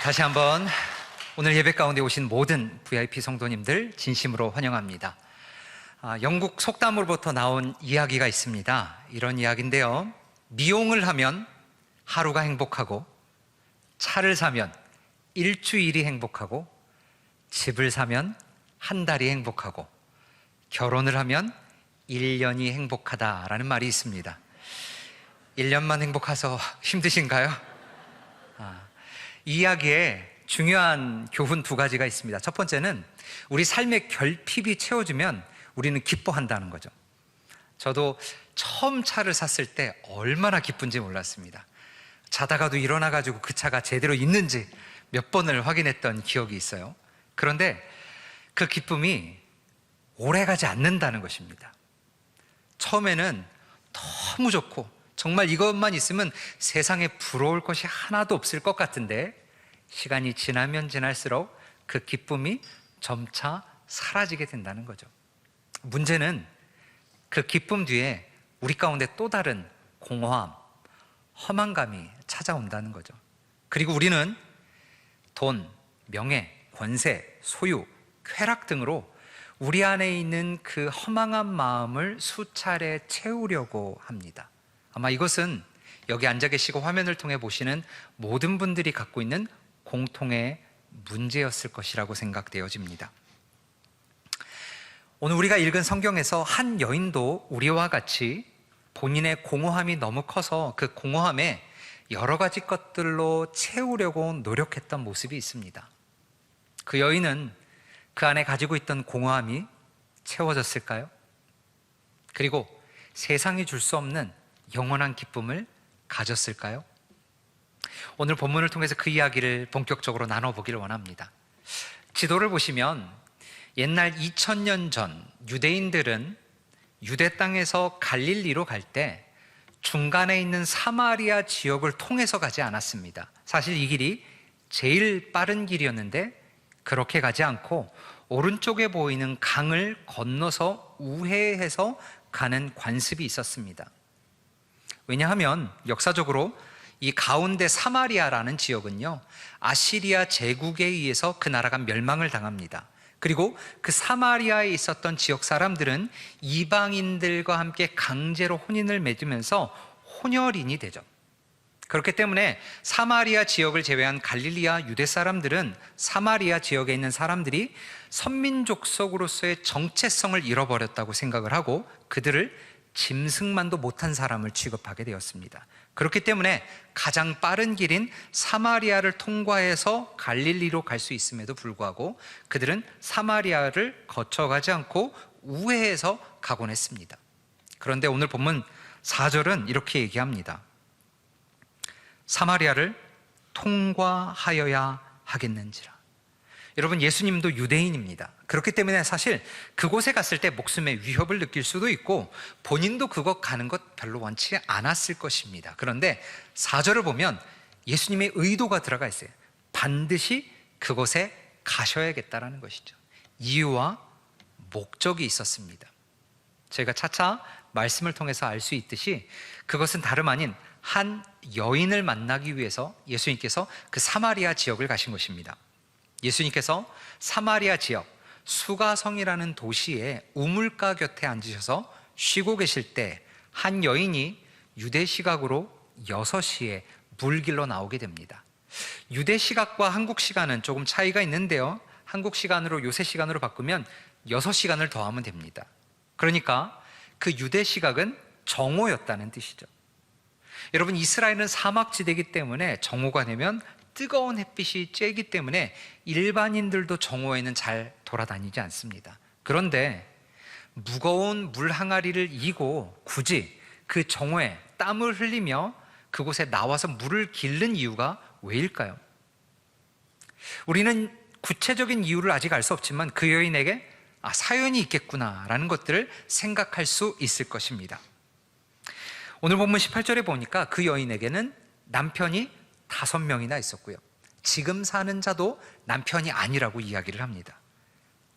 다시 한번 오늘 예배 가운데 오신 모든 VIP 성도님들 진심으로 환영합니다. 영국 속담으로부터 나온 이야기가 있습니다. 이런 이야기인데요, 미용을 하면 하루가 행복하고, 차를 사면 일주일이 행복하고, 집을 사면 한 달이 행복하고, 결혼을 하면 1년이 행복하다라는 말이 있습니다. 1년만 행복해서 힘드신가요? 이 이야기에 중요한 교훈 두 가지가 있습니다. 첫 번째는 우리 삶의 결핍이 채워지면 우리는 기뻐한다는 거죠. 저도 처음 차를 샀을 때 얼마나 기쁜지 몰랐습니다. 자다가도 일어나가지고 그 차가 제대로 있는지 몇 번을 확인했던 기억이 있어요. 그런데 그 기쁨이 오래가지 않는다는 것입니다. 처음에는 너무 좋고 정말 이것만 있으면 세상에 부러울 것이 하나도 없을 것 같은데, 시간이 지나면 지날수록 그 기쁨이 점차 사라지게 된다는 거죠. 문제는 그 기쁨 뒤에 우리 가운데 또 다른 공허함, 허망감이 찾아온다는 거죠. 그리고 우리는 돈, 명예, 권세, 소유, 쾌락 등으로 우리 안에 있는 그 허망한 마음을 수차례 채우려고 합니다. 아마 이것은 여기 앉아 계시고 화면을 통해 보시는 모든 분들이 갖고 있는 공통의 문제였을 것이라고 생각되어집니다. 오늘 우리가 읽은 성경에서 한 여인도 우리와 같이 본인의 공허함이 너무 커서 그 공허함에 여러 가지 것들로 채우려고 노력했던 모습이 있습니다. 그 여인은 그 안에 가지고 있던 공허함이 채워졌을까요? 그리고 세상이 줄 수 없는 영원한 기쁨을 가졌을까요? 오늘 본문을 통해서 그 이야기를 본격적으로 나눠보기를 원합니다. 지도를 보시면 옛날 2000년 전 유대인들은 유대 땅에서 갈릴리로 갈 때 중간에 있는 사마리아 지역을 통해서 가지 않았습니다. 사실 이 길이 제일 빠른 길이었는데 그렇게 가지 않고 오른쪽에 보이는 강을 건너서 우회해서 가는 관습이 있었습니다. 왜냐하면 역사적으로 이 가운데 사마리아라는 지역은요, 아시리아 제국에 의해서 그 나라가 멸망을 당합니다. 그리고 그 사마리아에 있었던 지역 사람들은 이방인들과 함께 강제로 혼인을 맺으면서 혼혈인이 되죠. 그렇기 때문에 사마리아 지역을 제외한 갈릴리아 유대 사람들은 사마리아 지역에 있는 사람들이 선민족속으로서의 정체성을 잃어버렸다고 생각을 하고 그들을 짐승만도 못한 사람을 취급하게 되었습니다. 그렇기 때문에 가장 빠른 길인 사마리아를 통과해서 갈릴리로 갈 수 있음에도 불구하고 그들은 사마리아를 거쳐가지 않고 우회해서 가곤 했습니다. 그런데 오늘 본문 4절은 이렇게 얘기합니다. 사마리아를 통과하여야 하겠는지라. 여러분, 예수님도 유대인입니다. 그렇기 때문에 사실 그곳에 갔을 때 목숨의 위협을 느낄 수도 있고 본인도 그곳 가는 것 별로 원치 않았을 것입니다. 그런데 4절을 보면 예수님의 의도가 들어가 있어요. 반드시 그곳에 가셔야겠다라는 것이죠. 이유와 목적이 있었습니다. 저희가 차차 말씀을 통해서 알 수 있듯이 그것은 다름 아닌 한 여인을 만나기 위해서 예수님께서 그 사마리아 지역을 가신 것입니다. 예수님께서 사마리아 지역 수가성이라는 도시의 우물가 곁에 앉으셔서 쉬고 계실 때 한 여인이 유대 시각으로 6시에 물길로 나오게 됩니다. 유대 시각과 한국 시간은 조금 차이가 있는데요, 한국 시간으로 요새 시간으로 바꾸면 6시간을 더하면 됩니다. 그러니까 그 유대 시각은 정오였다는 뜻이죠. 여러분, 이스라엘은 사막지대이기 때문에 정오가 되면 뜨거운 햇빛이 쬐기 때문에 일반인들도 정오에는 잘 돌아다니지 않습니다. 그런데 무거운 물 항아리를 이고 굳이 그 정오에 땀을 흘리며 그곳에 나와서 물을 길른 이유가 왜일까요? 우리는 구체적인 이유를 아직 알 수 없지만 그 여인에게 사연이 있겠구나라는 것들을 생각할 수 있을 것입니다. 오늘 본문 18절에 보니까 그 여인에게는 남편이 5명이나 있었고요, 지금 사는 자도 남편이 아니라고 이야기를 합니다.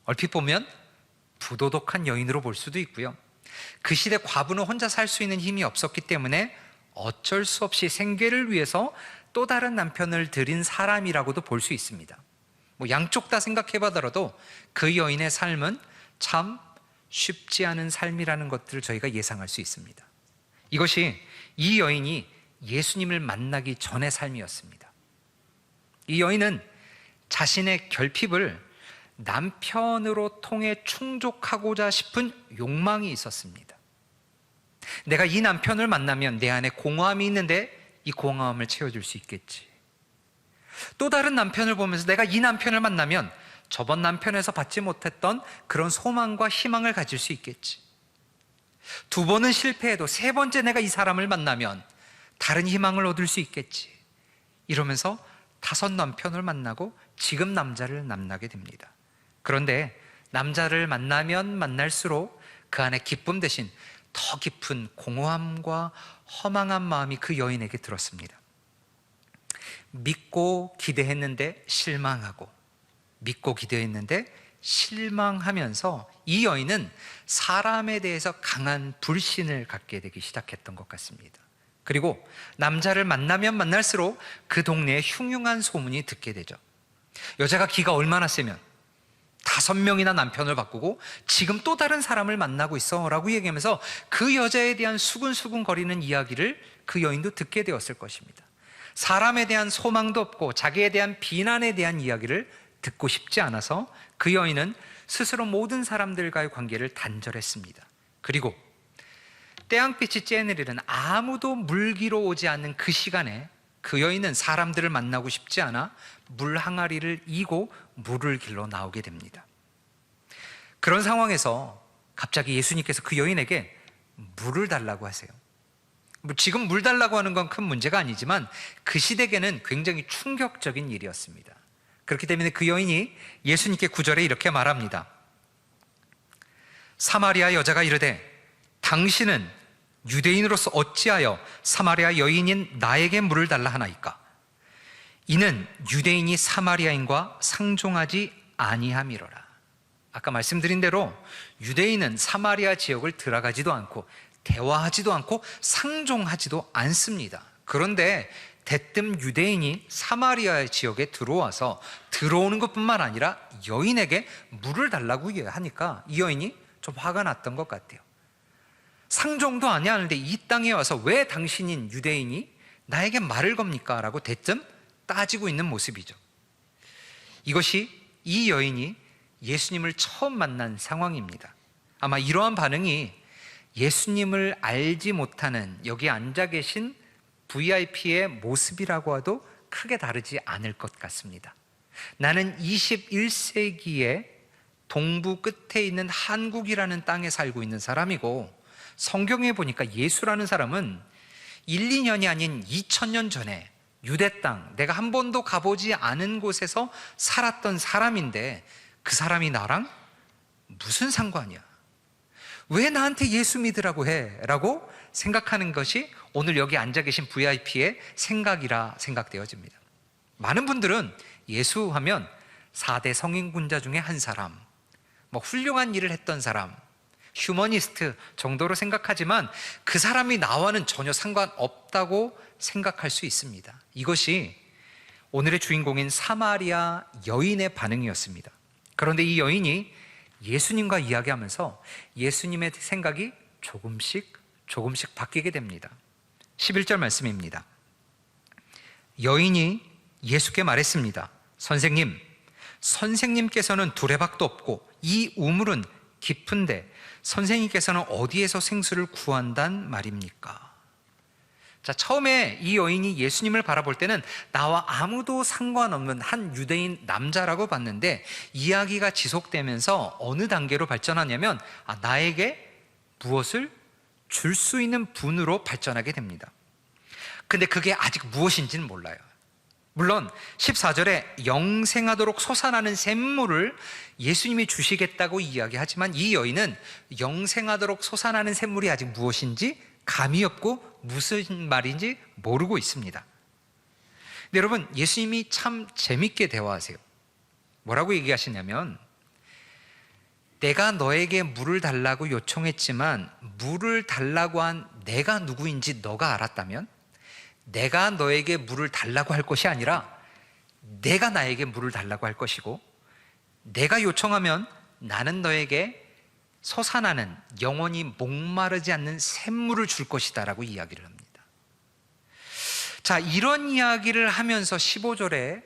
얼핏 보면 부도덕한 여인으로 볼 수도 있고요, 그 시대 과부는 혼자 살 수 있는 힘이 없었기 때문에 어쩔 수 없이 생계를 위해서 또 다른 남편을 들인 사람이라고도 볼 수 있습니다. 양쪽 다 생각해 봐더라도 그 여인의 삶은 참 쉽지 않은 삶이라는 것들을 저희가 예상할 수 있습니다. 이것이 이 여인이 예수님을 만나기 전의 삶이었습니다. 이 여인은 자신의 결핍을 남편으로 통해 충족하고자 싶은 욕망이 있었습니다. 내가 이 남편을 만나면 내 안에 공허함이 있는데 이 공허함을 채워줄 수 있겠지. 또 다른 남편을 보면서 내가 이 남편을 만나면 저번 남편에서 받지 못했던 그런 소망과 희망을 가질 수 있겠지. 두 번은 실패해도 세 번째 내가 이 사람을 만나면 다른 희망을 얻을 수 있겠지. 이러면서 다섯 남편을 만나고 지금 남자를 만나게 됩니다. 그런데 남자를 만나면 만날수록 그 안에 기쁨 대신 더 깊은 공허함과 허망한 마음이 그 여인에게 들었습니다. 믿고 기대했는데 실망하고, 믿고 기대했는데 실망하면서 이 여인은 사람에 대해서 강한 불신을 갖게 되기 시작했던 것 같습니다. 그리고 남자를 만나면 만날수록 그 동네에 흉흉한 소문이 듣게 되죠. 여자가 기가 얼마나 세면 5명이나 남편을 바꾸고 지금 또 다른 사람을 만나고 있어 라고 얘기하면서 그 여자에 대한 수근수근 거리는 이야기를 그 여인도 듣게 되었을 것입니다. 사람에 대한 소망도 없고 자기에 대한 비난에 대한 이야기를 듣고 싶지 않아서 그 여인은 스스로 모든 사람들과의 관계를 단절했습니다. 그리고 태양빛이 쬐내리는 아무도 물기로 오지 않는 그 시간에 그 여인은 사람들을 만나고 싶지 않아 물 항아리를 이고 물을 길러 나오게 됩니다. 그런 상황에서 갑자기 예수님께서 그 여인에게 물을 달라고 하세요. 지금 물 달라고 하는 건 큰 문제가 아니지만 그 시대에는 굉장히 충격적인 일이었습니다. 그렇기 때문에 그 여인이 예수님께 9절에 이렇게 말합니다. 사마리아 여자가 이르되 당신은 유대인으로서 어찌하여 사마리아 여인인 나에게 물을 달라 하나이까? 이는 유대인이 사마리아인과 상종하지 아니함이로라. 아까 말씀드린 대로 유대인은 사마리아 지역을 들어가지도 않고 대화하지도 않고 상종하지도 않습니다. 그런데 대뜸 유대인이 사마리아 지역에 들어와서 들어오는 것뿐만 아니라 여인에게 물을 달라고 하니까 이 여인이 좀 화가 났던 것 같아요. 상종도 아니 하는데 이 땅에 와서 왜 당신인 유대인이 나에게 말을 겁니까? 라고 대뜸 따지고 있는 모습이죠. 이것이 이 여인이 예수님을 처음 만난 상황입니다. 아마 이러한 반응이 예수님을 알지 못하는 여기 앉아 계신 VIP의 모습이라고 해도 크게 다르지 않을 것 같습니다. 나는 21세기에 동부 끝에 있는 한국이라는 땅에 살고 있는 사람이고, 성경에 보니까 예수라는 사람은 1, 2년이 아닌 2000년 전에 유대 땅, 내가 한 번도 가보지 않은 곳에서 살았던 사람인데 그 사람이 나랑 무슨 상관이야? 왜 나한테 예수 믿으라고 해? 라고 생각하는 것이 오늘 여기 앉아 계신 VIP의 생각이라 생각되어집니다. 많은 분들은 예수 하면 4대 성인군자 중에 한 사람, 훌륭한 일을 했던 사람, 휴머니스트 정도로 생각하지만 그 사람이 나와는 전혀 상관없다고 생각할 수 있습니다. 이것이 오늘의 주인공인 사마리아 여인의 반응이었습니다. 그런데 이 여인이 예수님과 이야기하면서 예수님의 생각이 조금씩 바뀌게 됩니다. 11절 말씀입니다. 여인이 예수께 말했습니다. 선생님께서는 두레박도 없고 이 우물은 깊은데 선생님께서는 어디에서 생수를 구한단 말입니까? 자, 처음에 이 여인이 예수님을 바라볼 때는 나와 아무도 상관없는 한 유대인 남자라고 봤는데 이야기가 지속되면서 어느 단계로 발전하냐면 나에게 무엇을 줄 수 있는 분으로 발전하게 됩니다. 근데 그게 아직 무엇인지는 몰라요. 물론 14절에 영생하도록 솟아나는 샘물을 예수님이 주시겠다고 이야기하지만 이 여인은 영생하도록 솟아나는 샘물이 아직 무엇인지 감이 없고 무슨 말인지 모르고 있습니다. 근데 여러분, 예수님이 참 재밌게 대화하세요. 뭐라고 얘기하시냐면, 내가 너에게 물을 달라고 요청했지만 물을 달라고 한 내가 누구인지 너가 알았다면 내가 너에게 물을 달라고 할 것이 아니라 내가 나에게 물을 달라고 할 것이고, 내가 요청하면 나는 너에게 솟아나는 영원히 목마르지 않는 샘물을 줄 것이다 라고 이야기를 합니다. 자, 이런 이야기를 하면서 15절에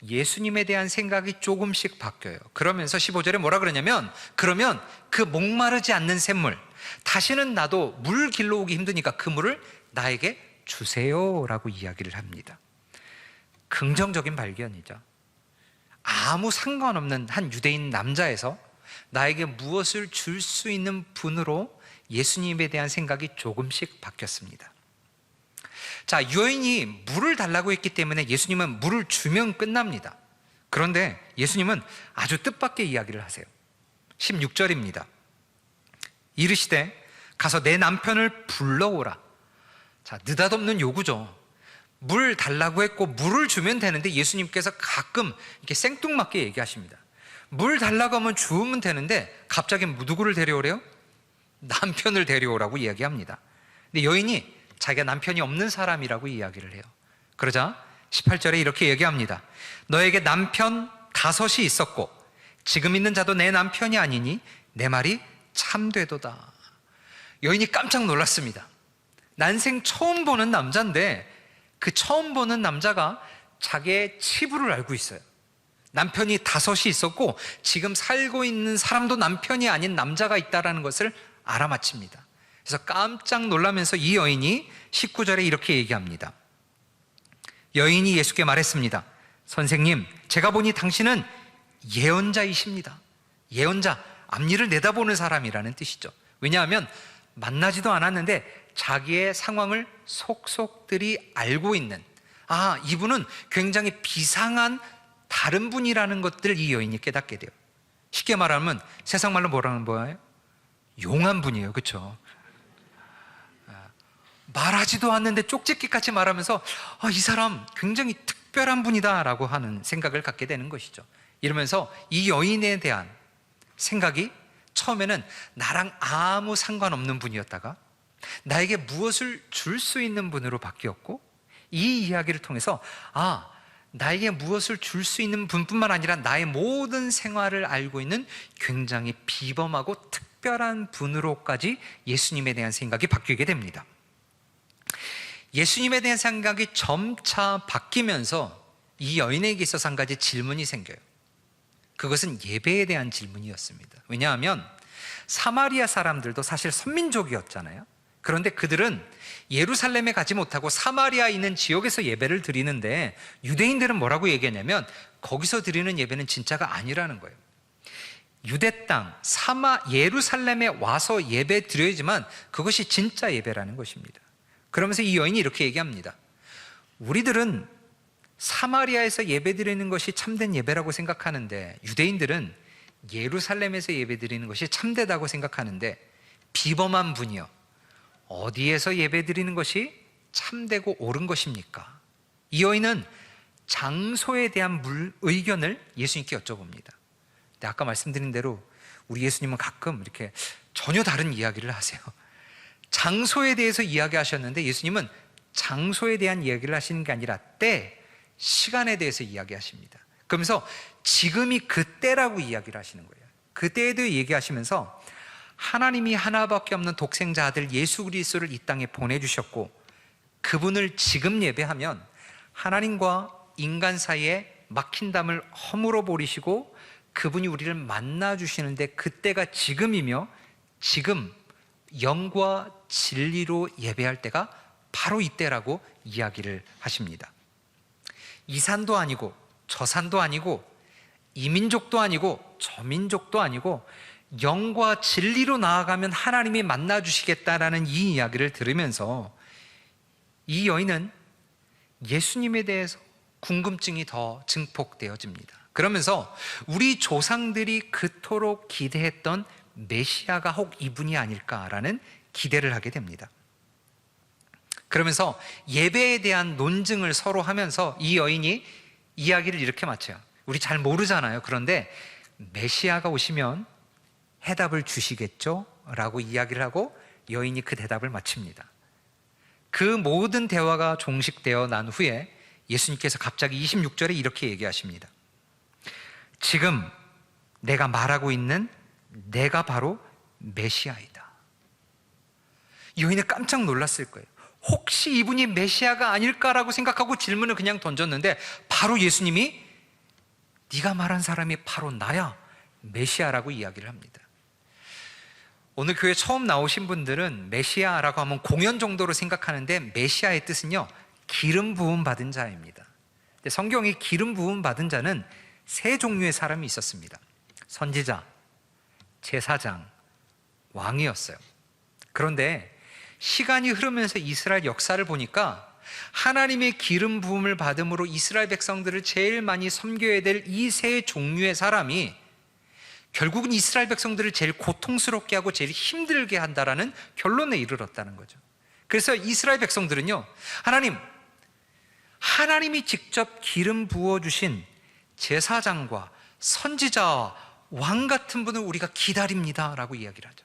예수님에 대한 생각이 조금씩 바뀌어요. 그러면서 15절에 뭐라 그러냐면, 그러면 그 목마르지 않는 샘물, 다시는 나도 물 길러 오기 힘드니까 그 물을 나에게 주세요 라고 이야기를 합니다. 긍정적인 발견이죠. 아무 상관없는 한 유대인 남자에서 나에게 무엇을 줄 수 있는 분으로 예수님에 대한 생각이 조금씩 바뀌었습니다. 자, 여인이 물을 달라고 했기 때문에 예수님은 물을 주면 끝납니다. 그런데 예수님은 아주 뜻밖의 이야기를 하세요. 16절입니다. 이르시되 가서 내 남편을 불러오라. 자, 느닷없는 요구죠. 물 달라고 했고 물을 주면 되는데 예수님께서 가끔 이렇게 생뚱맞게 얘기하십니다. 물 달라고 하면 주우면 되는데 갑자기 누구를 데려오래요? 남편을 데려오라고 이야기합니다. 근데 여인이 자기가 남편이 없는 사람이라고 이야기를 해요. 그러자 18절에 이렇게 얘기합니다. 너에게 남편 5이 있었고 지금 있는 자도 내 남편이 아니니 내 말이 참되도다. 여인이 깜짝 놀랐습니다. 난생 처음 보는 남자인데 그 처음 보는 남자가 자기의 치부를 알고 있어요. 남편이 5이 있었고 지금 살고 있는 사람도 남편이 아닌 남자가 있다는 것을 알아맞힙니다. 그래서 깜짝 놀라면서 이 여인이 19절에 이렇게 얘기합니다. 여인이 예수께 말했습니다. 선생님, 제가 보니 당신은 예언자이십니다. 예언자, 앞일을 내다보는 사람이라는 뜻이죠. 왜냐하면 만나지도 않았는데 자기의 상황을 속속들이 알고 있는, 이분은 굉장히 비상한 다른 분이라는 것들을 이 여인이 깨닫게 돼요. 쉽게 말하면 세상 말로 뭐라는 거예요? 용한 분이에요. 그렇죠? 말하지도 않는데 쪽집게같이 말하면서 이 사람 굉장히 특별한 분이다 라고 하는 생각을 갖게 되는 것이죠. 이러면서 이 여인에 대한 생각이 처음에는 나랑 아무 상관없는 분이었다가 나에게 무엇을 줄 수 있는 분으로 바뀌었고, 이 이야기를 통해서 나에게 무엇을 줄 수 있는 분뿐만 아니라 나의 모든 생활을 알고 있는 굉장히 비범하고 특별한 분으로까지 예수님에 대한 생각이 바뀌게 됩니다. 예수님에 대한 생각이 점차 바뀌면서 이 여인에게 있어서 한 가지 질문이 생겨요. 그것은 예배에 대한 질문이었습니다. 왜냐하면 사마리아 사람들도 사실 선민족이었잖아요. 그런데 그들은 예루살렘에 가지 못하고 사마리아에 있는 지역에서 예배를 드리는데 유대인들은 뭐라고 얘기하냐면 거기서 드리는 예배는 진짜가 아니라는 거예요. 유대 땅 예루살렘에 와서 예배 드려야지만 그것이 진짜 예배라는 것입니다. 그러면서 이 여인이 이렇게 얘기합니다. 우리들은 사마리아에서 예배 드리는 것이 참된 예배라고 생각하는데 유대인들은 예루살렘에서 예배 드리는 것이 참되다고 생각하는데 비범한 분이요, 어디에서 예배 드리는 것이 참되고 옳은 것입니까? 이 여인은 장소에 대한 의견을 예수님께 여쭤봅니다. 근데 아까 말씀드린 대로 우리 예수님은 가끔 이렇게 전혀 다른 이야기를 하세요. 장소에 대해서 이야기하셨는데 예수님은 장소에 대한 이야기를 하시는 게 아니라 때, 시간에 대해서 이야기하십니다. 그러면서 지금이 그때라고 이야기를 하시는 거예요. 그때에 대해 얘기하시면서 하나님이 하나밖에 없는 독생자 아들 예수 그리스도를 이 땅에 보내주셨고 그분을 지금 예배하면 하나님과 인간 사이에 막힌 담을 허물어 버리시고 그분이 우리를 만나 주시는데 그때가 지금이며 지금 영과 진리로 예배할 때가 바로 이때라고 이야기를 하십니다. 이 산도 아니고 저 산도 아니고 이 민족도 아니고 저 민족도 아니고 영과 진리로 나아가면 하나님이 만나 주시겠다라는 이 이야기를 들으면서 이 여인은 예수님에 대해서 궁금증이 더 증폭되어집니다. 그러면서 우리 조상들이 그토록 기대했던 메시아가 혹 이분이 아닐까라는 기대를 하게 됩니다. 그러면서 예배에 대한 논증을 서로 하면서 이 여인이 이야기를 이렇게 마쳐요. 우리 잘 모르잖아요. 그런데 메시아가 오시면 해답을 주시겠죠? 라고 이야기를 하고 여인이 그 대답을 마칩니다. 그 모든 대화가 종식되어 난 후에 예수님께서 갑자기 26절에 이렇게 얘기하십니다. 지금 내가 말하고 있는 내가 바로 메시아이다. 이 여인은 깜짝 놀랐을 거예요. 혹시 이분이 메시아가 아닐까라고 생각하고 질문을 그냥 던졌는데 바로 예수님이 네가 말한 사람이 바로 나야, 메시아라고 이야기를 합니다. 오늘 교회 처음 나오신 분들은 메시아라고 하면 공연 정도로 생각하는데 메시아의 뜻은요, 기름 부음 받은 자입니다. 근데 성경에 기름 부음 받은 자는 세 종류의 사람이 있었습니다. 선지자, 제사장, 왕이었어요. 그런데 시간이 흐르면서 이스라엘 역사를 보니까 하나님의 기름 부음을 받음으로 이스라엘 백성들을 제일 많이 섬겨야 될 이 세 종류의 사람이 결국은 이스라엘 백성들을 제일 고통스럽게 하고 제일 힘들게 한다라는 결론에 이르렀다는 거죠. 그래서 이스라엘 백성들은요, 하나님이 직접 기름 부어주신 제사장과 선지자와 왕 같은 분을 우리가 기다립니다 라고 이야기를 하죠.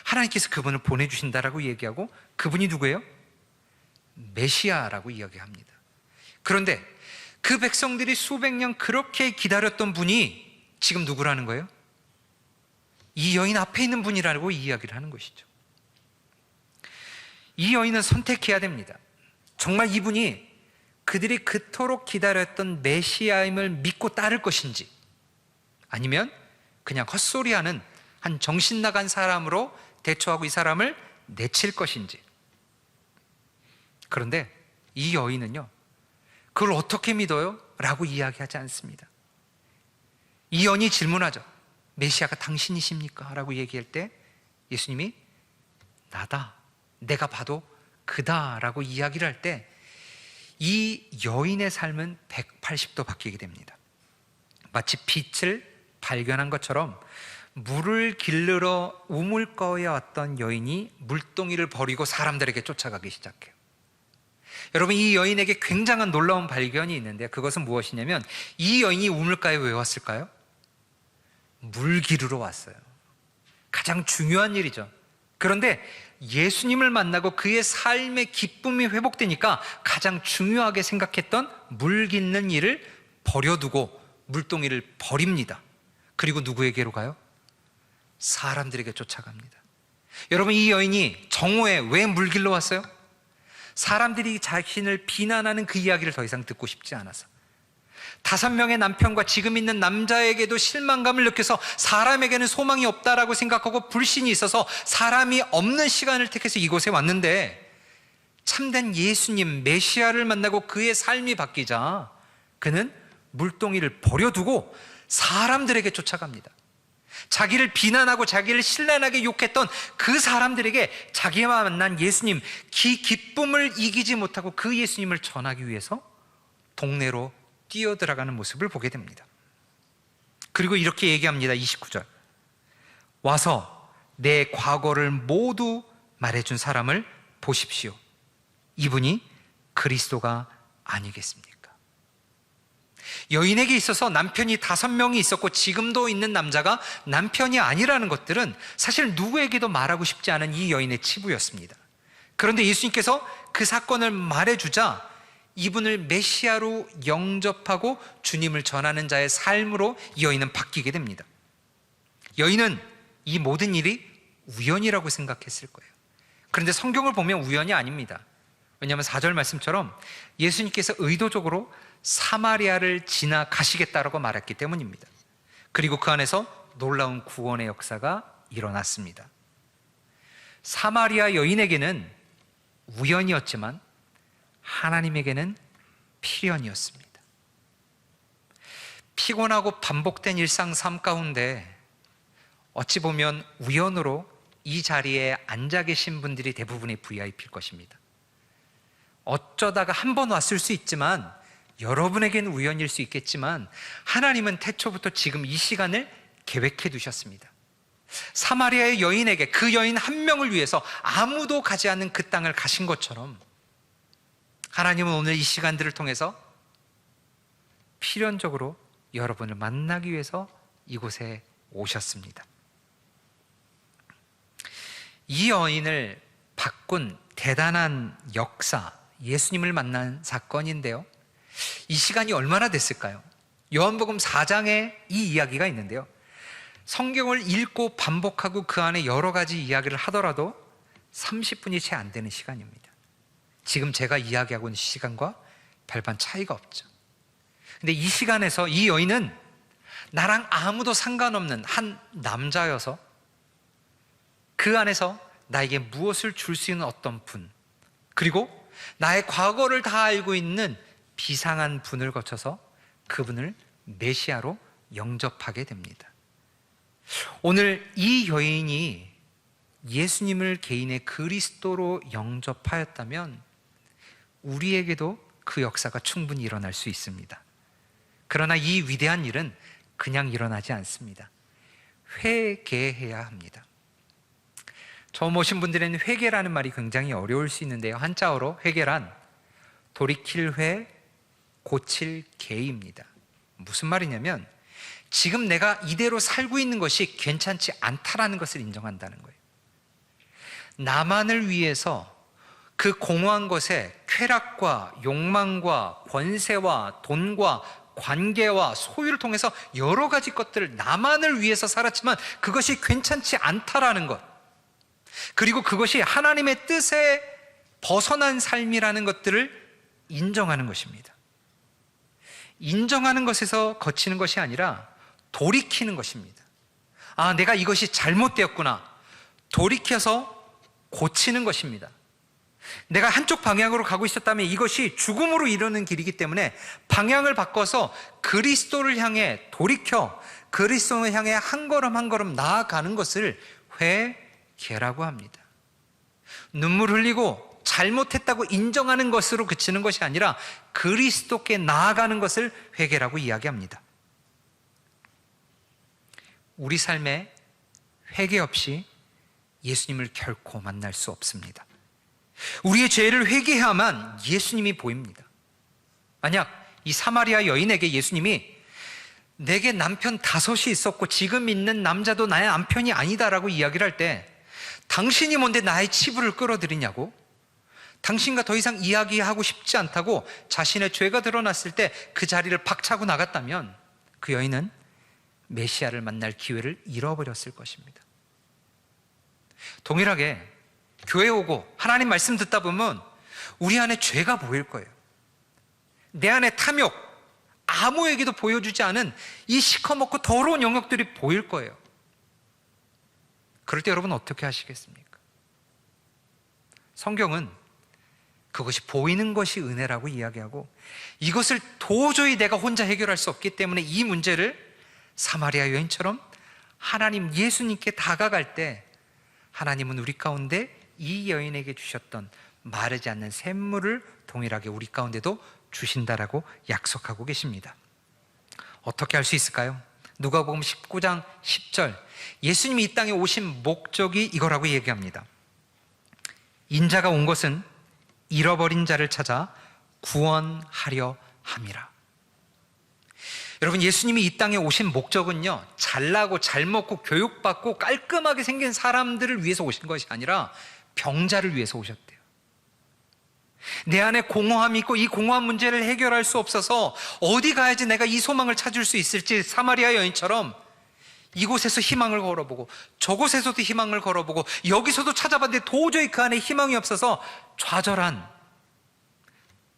하나님께서 그분을 보내주신다라고 얘기하고, 그분이 누구예요? 메시아라고 이야기합니다. 그런데 그 백성들이 수백 년 그렇게 기다렸던 분이 지금 누구라는 거예요? 이 여인 앞에 있는 분이라고 이야기를 하는 것이죠. 이 여인은 선택해야 됩니다. 정말 이분이 그들이 그토록 기다렸던 메시아임을 믿고 따를 것인지, 아니면 그냥 헛소리하는 한 정신 나간 사람으로 대처하고 이 사람을 내칠 것인지. 그런데 이 여인은요, 그걸 어떻게 믿어요? 라고 이야기하지 않습니다. 이 여인이 질문하죠. 메시아가 당신이십니까? 라고 얘기할 때 예수님이 나다, 내가 봐도 그다 라고 이야기를 할 때 이 여인의 삶은 180도 바뀌게 됩니다. 마치 빛을 발견한 것처럼 물을 길르러 우물가에 왔던 여인이 물동이를 버리고 사람들에게 쫓아가기 시작해요. 여러분, 이 여인에게 굉장한 놀라운 발견이 있는데, 그것은 무엇이냐면 이 여인이 우물가에 왜 왔을까요? 물 기르러 왔어요. 가장 중요한 일이죠. 그런데 예수님을 만나고 그의 삶의 기쁨이 회복되니까 가장 중요하게 생각했던 물 깃는 일을 버려두고 물동이를 버립니다. 그리고 누구에게로 가요? 사람들에게 쫓아갑니다. 여러분, 이 여인이 정오에 왜 물 길러 왔어요? 사람들이 자신을 비난하는 그 이야기를 더 이상 듣고 싶지 않아서, 5명의 남편과 지금 있는 남자에게도 실망감을 느껴서 사람에게는 소망이 없다라고 생각하고 불신이 있어서 사람이 없는 시간을 택해서 이곳에 왔는데, 참된 예수님 메시아를 만나고 그의 삶이 바뀌자 그는 물동이를 버려두고 사람들에게 쫓아갑니다. 자기를 비난하고 자기를 신랄하게 욕했던 그 사람들에게 자기와 만난 예수님, 기쁨을 이기지 못하고 그 예수님을 전하기 위해서 동네로 뛰어들어가는 모습을 보게 됩니다. 그리고 이렇게 얘기합니다. 29절, 와서 내 과거를 모두 말해준 사람을 보십시오. 이분이 그리스도가 아니겠습니까? 여인에게 있어서 남편이 5명이 있었고 지금도 있는 남자가 남편이 아니라는 것들은 사실 누구에게도 말하고 싶지 않은 이 여인의 치부였습니다. 그런데 예수님께서 그 사건을 말해주자 이분을 메시아로 영접하고 주님을 전하는 자의 삶으로 이 여인은 바뀌게 됩니다. 여인은 이 모든 일이 우연이라고 생각했을 거예요. 그런데 성경을 보면 우연이 아닙니다. 왜냐하면 4절 말씀처럼 예수님께서 의도적으로 사마리아를 지나가시겠다라고 말했기 때문입니다. 그리고 그 안에서 놀라운 구원의 역사가 일어났습니다. 사마리아 여인에게는 우연이었지만 하나님에게는 필연이었습니다. 피곤하고 반복된 일상 삶 가운데 어찌 보면 우연으로 이 자리에 앉아 계신 분들이 대부분의 VIP일 것입니다. 어쩌다가 한 번 왔을 수 있지만, 여러분에게는 우연일 수 있겠지만 하나님은 태초부터 지금 이 시간을 계획해 두셨습니다. 사마리아의 여인에게, 그 여인 한 명을 위해서 아무도 가지 않는 그 땅을 가신 것처럼 하나님은 오늘 이 시간들을 통해서 필연적으로 여러분을 만나기 위해서 이곳에 오셨습니다. 이 여인을 바꾼 대단한 역사, 예수님을 만난 사건인데요. 이 시간이 얼마나 됐을까요? 요한복음 4장에 이 이야기가 있는데요. 성경을 읽고 반복하고 그 안에 여러 가지 이야기를 하더라도 30분이 채 안 되는 시간입니다. 지금 제가 이야기하고 있는 시간과 별반 차이가 없죠. 근데 이 시간에서 이 여인은 나랑 아무도 상관없는 한 남자여서 그 안에서 나에게 무엇을 줄 수 있는 어떤 분, 그리고 나의 과거를 다 알고 있는 비상한 분을 거쳐서 그분을 메시아로 영접하게 됩니다. 오늘 이 여인이 예수님을 개인의 그리스도로 영접하였다면 우리에게도 그 역사가 충분히 일어날 수 있습니다. 그러나 이 위대한 일은 그냥 일어나지 않습니다. 회개해야 합니다. 처음 오신 분들에는 회개라는 말이 굉장히 어려울 수 있는데요. 한자어로 회개란 돌이킬 회, 고칠 개입니다. 무슨 말이냐면 지금 내가 이대로 살고 있는 것이 괜찮지 않다라는 것을 인정한다는 거예요. 나만을 위해서 그 공허한 것에 쾌락과 욕망과 권세와 돈과 관계와 소유를 통해서 여러 가지 것들을 나만을 위해서 살았지만 그것이 괜찮지 않다라는 것, 그리고 그것이 하나님의 뜻에 벗어난 삶이라는 것들을 인정하는 것입니다. 인정하는 것에서 거치는 것이 아니라 돌이키는 것입니다. 아, 내가 이것이 잘못되었구나. 돌이켜서 고치는 것입니다. 내가 한쪽 방향으로 가고 있었다면 이것이 죽음으로 이르는 길이기 때문에 방향을 바꿔서 그리스도를 향해 돌이켜 그리스도를 향해 한 걸음 한 걸음 나아가는 것을 회개라고 합니다. 눈물 흘리고 잘못했다고 인정하는 것으로 그치는 것이 아니라 그리스도께 나아가는 것을 회개라고 이야기합니다. 우리 삶에 회개 없이 예수님을 결코 만날 수 없습니다. 우리의 죄를 회개해야만 예수님이 보입니다. 만약 이 사마리아 여인에게 예수님이 내게 남편 5이 있었고 지금 있는 남자도 나의 남편이 아니다라고 이야기를 할 때 당신이 뭔데 나의 치부를 끌어들이냐고, 당신과 더 이상 이야기하고 싶지 않다고 자신의 죄가 드러났을 때 그 자리를 박차고 나갔다면 그 여인은 메시아를 만날 기회를 잃어버렸을 것입니다. 동일하게 교회 오고 하나님 말씀 듣다 보면 우리 안에 죄가 보일 거예요. 내 안에 탐욕, 아무에게도 보여주지 않은 이 시커멓고 더러운 영역들이 보일 거예요. 그럴 때 여러분 어떻게 하시겠습니까? 성경은 그것이 보이는 것이 은혜라고 이야기하고 이것을 도저히 내가 혼자 해결할 수 없기 때문에 이 문제를 사마리아 여인처럼 하나님 예수님께 다가갈 때 하나님은 우리 가운데 이 여인에게 주셨던 마르지 않는 샘물을 동일하게 우리 가운데도 주신다라고 약속하고 계십니다. 어떻게 할 수 있을까요? 누가복음 19장 10절, 예수님이 이 땅에 오신 목적이 이거라고 얘기합니다. 인자가 온 것은 잃어버린 자를 찾아 구원하려 함이라. 여러분, 예수님이 이 땅에 오신 목적은요, 잘나고 잘 먹고 교육받고 깔끔하게 생긴 사람들을 위해서 오신 것이 아니라 병자를 위해서 오셨대요. 내 안에 공허함이 있고 이 공허한 문제를 해결할 수 없어서 어디 가야지 내가 이 소망을 찾을 수 있을지 사마리아 여인처럼 이곳에서 희망을 걸어보고 저곳에서도 희망을 걸어보고 여기서도 찾아봤는데 도저히 그 안에 희망이 없어서 좌절한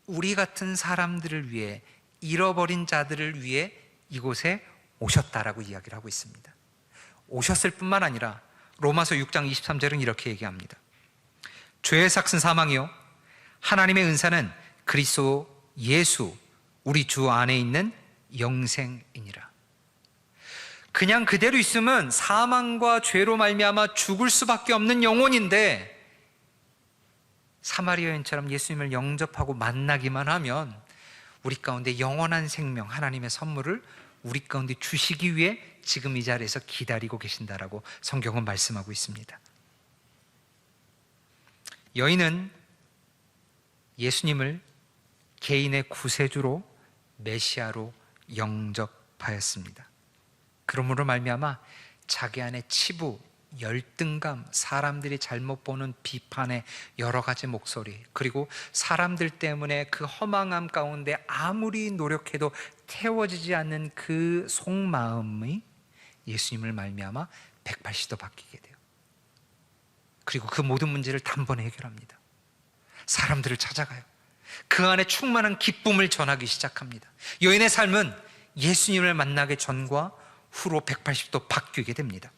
우리 같은 사람들을 위해, 잃어버린 자들을 위해 이곳에 오셨다라고 이야기를 하고 있습니다. 오셨을 뿐만 아니라 로마서 6장 23절은 이렇게 얘기합니다. 죄의 삭은 사망이요 하나님의 은사는 그리스도 예수 우리 주 안에 있는 영생이니라. 그냥 그대로 있으면 사망과 죄로 말미암아 죽을 수밖에 없는 영혼인데 사마리아 여인처럼 예수님을 영접하고 만나기만 하면 우리 가운데 영원한 생명, 하나님의 선물을 우리 가운데 주시기 위해 지금 이 자리에서 기다리고 계신다라고 성경은 말씀하고 있습니다. 여인은 예수님을 개인의 구세주로 메시아로 영접하였습니다. 그러므로 말미암아 자기 안에 치부, 열등감, 사람들이 잘못 보는 비판의 여러 가지 목소리, 그리고 사람들 때문에 그 허망함 가운데 아무리 노력해도 태워지지 않는 그 속마음이 예수님을 말미암아 180도 바뀌게 돼요. 그리고 그 모든 문제를 단번에 해결합니다. 사람들을 찾아가요. 그 안에 충만한 기쁨을 전하기 시작합니다. 여인의 삶은 예수님을 만나기 전과 후로 180도 바뀌게 됩니다.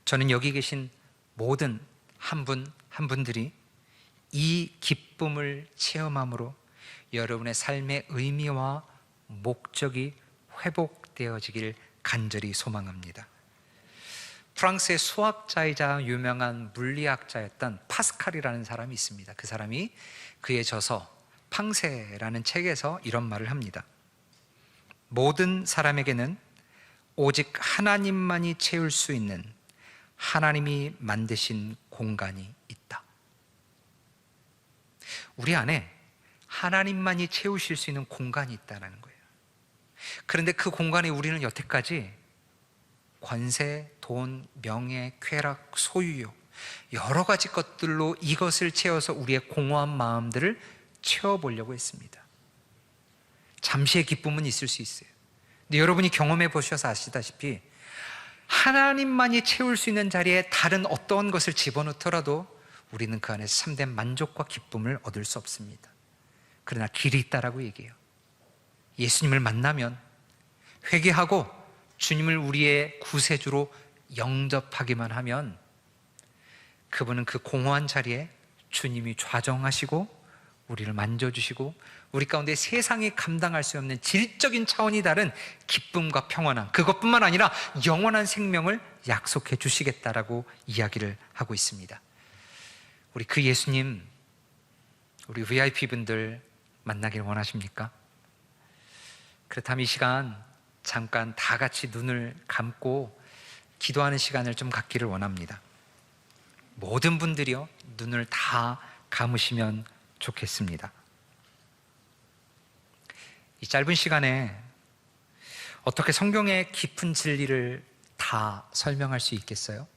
저는 여기 계신 모든 한 분 한 분들이 이 기쁨을 체험함으로 여러분의 삶의 의미와 목적이 회복되어지길 간절히 소망합니다. 프랑스의 수학자이자 유명한 물리학자였던 파스칼이라는 사람이 있습니다. 그 사람이 그의 저서 팡세라는 책에서 이런 말을 합니다. 모든 사람에게는 오직 하나님만이 채울 수 있는 하나님이 만드신 공간이 있다. 우리 안에 하나님만이 채우실 수 있는 공간이 있다는 거예요. 그런데 그 공간에 우리는 여태까지 권세, 돈, 명예, 쾌락, 소유욕, 여러 가지 것들로 이것을 채워서 우리의 공허한 마음들을 채워보려고 했습니다. 잠시의 기쁨은 있을 수 있어요. 근데 여러분이 경험해 보셔서 아시다시피 하나님만이 채울 수 있는 자리에 다른 어떤 것을 집어넣더라도 우리는 그 안에서 참된 만족과 기쁨을 얻을 수 없습니다. 그러나 길이 있다라고 얘기해요. 예수님을 만나면 회개하고 주님을 우리의 구세주로 영접하기만 하면 그분은 그 공허한 자리에 주님이 좌정하시고 우리를 만져주시고 우리 가운데 세상이 감당할 수 없는 질적인 차원이 다른 기쁨과 평안함, 그것뿐만 아니라 영원한 생명을 약속해 주시겠다라고 이야기를 하고 있습니다. 우리 그 예수님, 우리 VIP분들 만나길 원하십니까? 그렇다면 이 시간 잠깐 다 같이 눈을 감고 기도하는 시간을 좀 갖기를 원합니다. 모든 분들이요, 눈을 다 감으시면 좋겠습니다. 이 짧은 시간에 어떻게 성경의 깊은 진리를 다 설명할 수 있겠어요?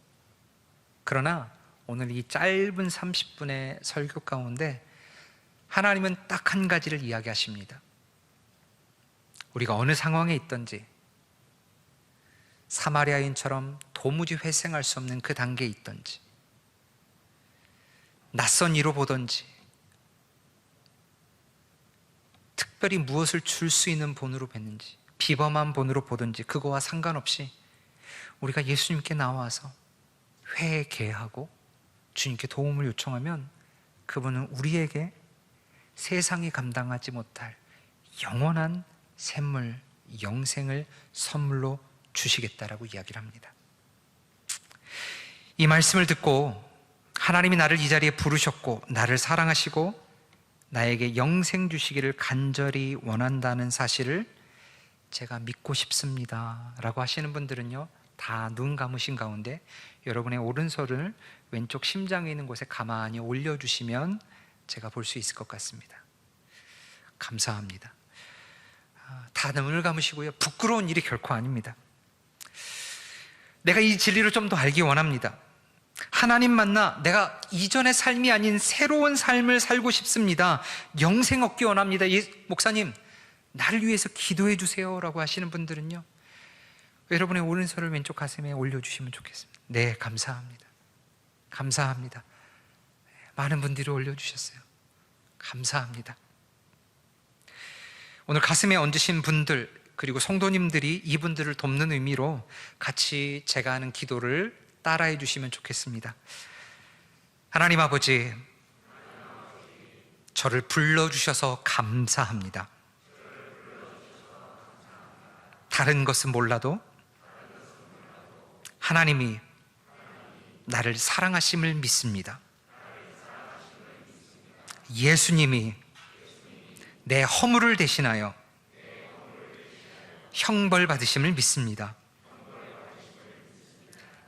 그러나 오늘 이 짧은 30분의 설교 가운데 하나님은 딱 한 가지를 이야기하십니다. 우리가 어느 상황에 있든지 사마리아인처럼 도무지 회생할 수 없는 그 단계에 있든지 낯선 이로 보든지 특별히 무엇을 줄 수 있는 본으로 뵀는지 비범한 본으로 보든지 그거와 상관없이 우리가 예수님께 나와서 회개하고 주님께 도움을 요청하면 그분은 우리에게 세상이 감당하지 못할 영원한 샘물, 영생을 선물로 주시겠다라고 이야기를 합니다. 이 말씀을 듣고 하나님이 나를 이 자리에 부르셨고 나를 사랑하시고 나에게 영생 주시기를 간절히 원한다는 사실을 제가 믿고 싶습니다 라고 하시는 분들은요, 다 눈 감으신 가운데 여러분의 오른손을 왼쪽 심장에 있는 곳에 가만히 올려주시면 제가 볼 수 있을 것 같습니다. 감사합니다. 다 눈을 감으시고요. 부끄러운 일이 결코 아닙니다. 내가 이 진리를 좀 더 알기 원합니다. 하나님 만나 내가 이전의 삶이 아닌 새로운 삶을 살고 싶습니다. 영생 얻기 원합니다. 목사님, 나를 위해서 기도해 주세요 라고 하시는 분들은요, 여러분의 오른손을 왼쪽 가슴에 올려주시면 좋겠습니다. 네, 감사합니다. 감사합니다. 많은 분들이 올려주셨어요. 감사합니다. 오늘 가슴에 얹으신 분들 그리고 성도님들이 이분들을 돕는 의미로 같이 제가 하는 기도를 따라해 주시면 좋겠습니다. 하나님 아버지, 저를 불러주셔서 감사합니다. 다른 것은 몰라도 하나님이 나를 사랑하심을 믿습니다. 예수님이 내 허물을 대신하여 형벌 받으심을 믿습니다.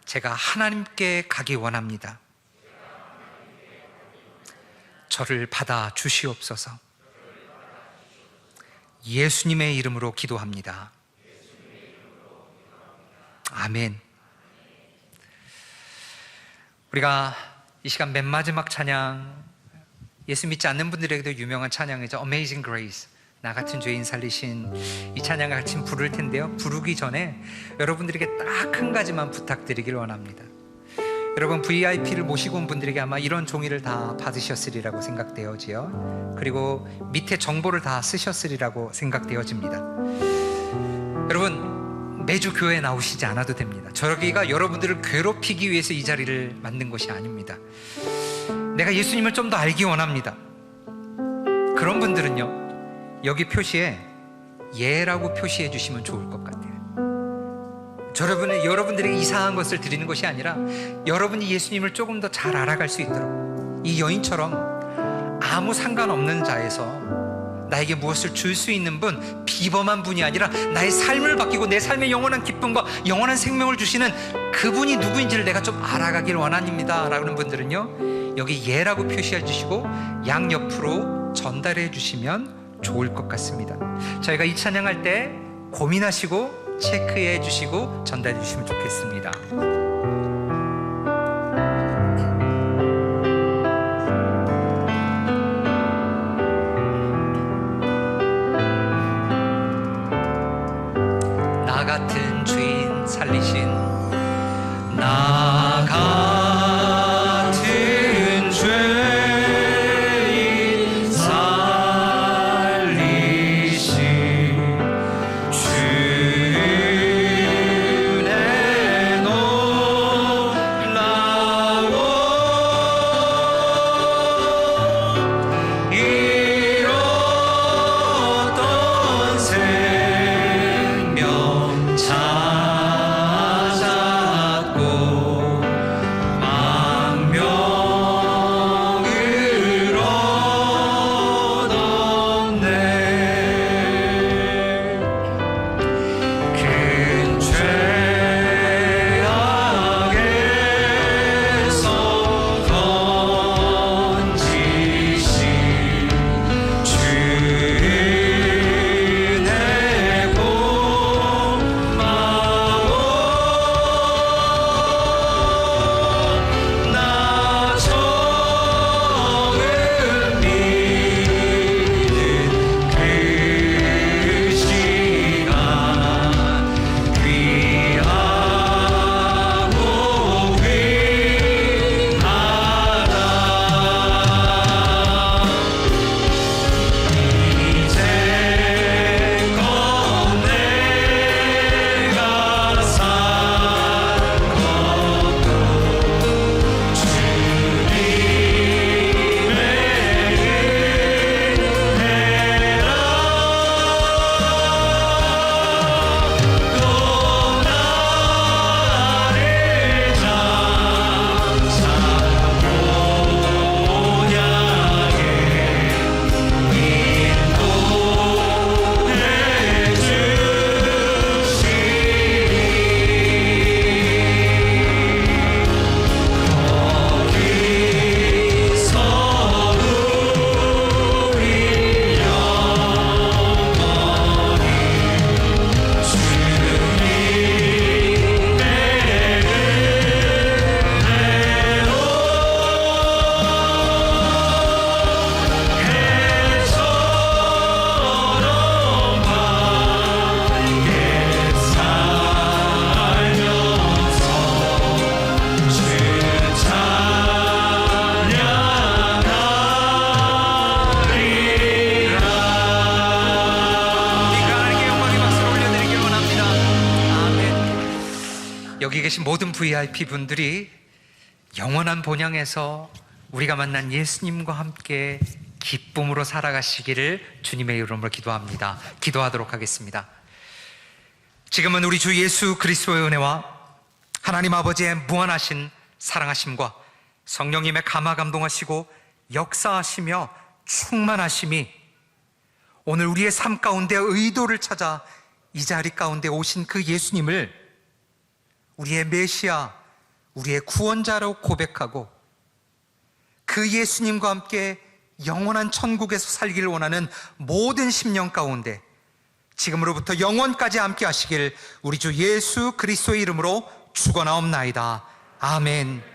제가 하나님께 가기 원합니다. 저를 받아 주시옵소서. 예수님의 이름으로 기도합니다. 아멘. 우리가 이 시간 맨 마지막 찬양, 예수 믿지 않는 분들에게도 유명한 찬양이죠. Amazing Grace, 나 같은 죄인 살리신, 이 찬양을 같이 부를 텐데요, 부르기 전에 여러분들에게 딱 한 가지만 부탁드리길 원합니다. 여러분, VIP를 모시고 온 분들에게 아마 이런 종이를 다 받으셨으리라고 생각되어지요. 그리고 밑에 정보를 다 쓰셨으리라고 생각되어집니다. 여러분, 매주 교회에 나오시지 않아도 됩니다. 저기가 여러분들을 괴롭히기 위해서 이 자리를 만든 것이 아닙니다. 내가 예수님을 좀 더 알기 원합니다. 그런 분들은요, 여기 표시에 예라고 표시해 주시면 좋을 것 같아요. 여러분들에게 이상한 것을 드리는 것이 아니라 여러분이 예수님을 조금 더 잘 알아갈 수 있도록, 이 여인처럼 아무 상관없는 자에서 나에게 무엇을 줄 수 있는 분, 비범한 분이 아니라 나의 삶을 바뀌고 내 삶의 영원한 기쁨과 영원한 생명을 주시는 그분이 누구인지를 내가 좀 알아가길 원합니다 라는 분들은요, 여기 예라고 표시해 주시고 양옆으로 전달해 주시면 좋을 것 같습니다. 저희가 이 찬양할 때 고민하시고 체크해 주시고 전달해 주시면 좋겠습니다. 나 같은 죄인 살리신, 나 같은 죄인 살리신 주의 놀라운 이뤘던 생명 찾았고 망명을 얻었네. 큰 죄악에서 건지신 주의 고마워. 나 처음 믿는 그 시간 귀하고 귀하다. 이제껏 내가 산 것도 주님의 은혜라. 또 나를 장차 본향에 인도해 주시리. 거기서 우리 영원히 주님의 은혜로 해처럼 밝게 살면서 주 찬양하리라. 우리가 하나님께 영광의 박수를 올려드리길 원합니다. 아멘. 여기 계신 모든 VIP 분들이 영원한 본향에서 우리가 만난 예수님과 함께 기쁨으로 살아가시기를 주님의 이름으로 기도합니다. 기도하도록 하겠습니다. 지금은 우리 주 예수 그리스도의 은혜와 하나님 아버지의 무한하신 사랑하심과 성령님의 감화 감동하시고 역사하시며 충만하심이 오늘 우리의 삶 가운데 의도를 찾아 이 자리 가운데 오신 그 예수님을 우리의 메시아, 우리의 구원자로 고백하고 그 예수님과 함께 영원한 천국에서 살기를 원하는 모든 심령 가운데 지금으로부터 영원까지 함께 하시길 우리 주 예수 그리스도의 이름으로 축원하옵나이다. 아멘.